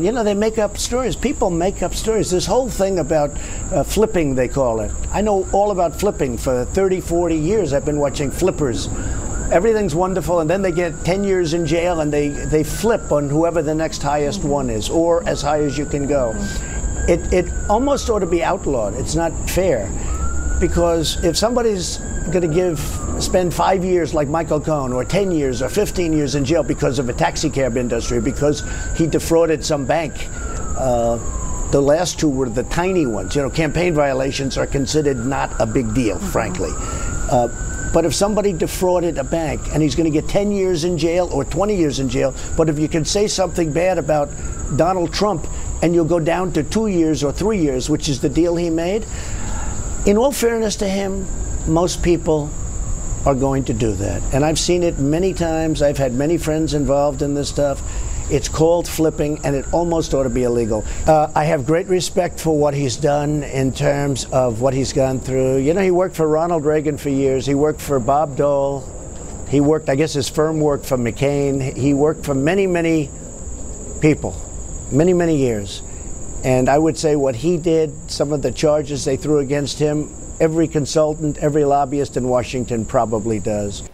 You know, they make up stories. People make up stories. This whole thing about flipping, they call it. I know all about flipping. For 30, 40 years, I've been watching flippers. Everything's wonderful, and then they get 10 years in jail, and they flip on whoever the next highest one is, or as high as you can go. It almost ought to be outlawed. It's not fair, because if somebody's going to spend 5 years like Michael Cohen, or 10 years or 15 years in jail because of a taxi cab industry, because he defrauded some bank, the last two were the tiny ones. You know, campaign violations are considered not a big deal, frankly. But if somebody defrauded a bank and he's going to get 10 years in jail or 20 years in jail, but if you can say something bad about Donald Trump and you'll go down to 2 years or 3 years, which is the deal he made, in all fairness to him, most people are going to do that. And I've seen it many times. I've had many friends involved in this stuff. It's called flipping, and it almost ought to be illegal. I have great respect for what he's done in terms of what he's gone through. You know, he worked for Ronald Reagan for years. He worked for Bob Dole. He worked, I guess his firm worked for McCain. He worked for many, many people, many, many years. And I would say what he did, some of the charges they threw against him, every consultant, every lobbyist in Washington probably does.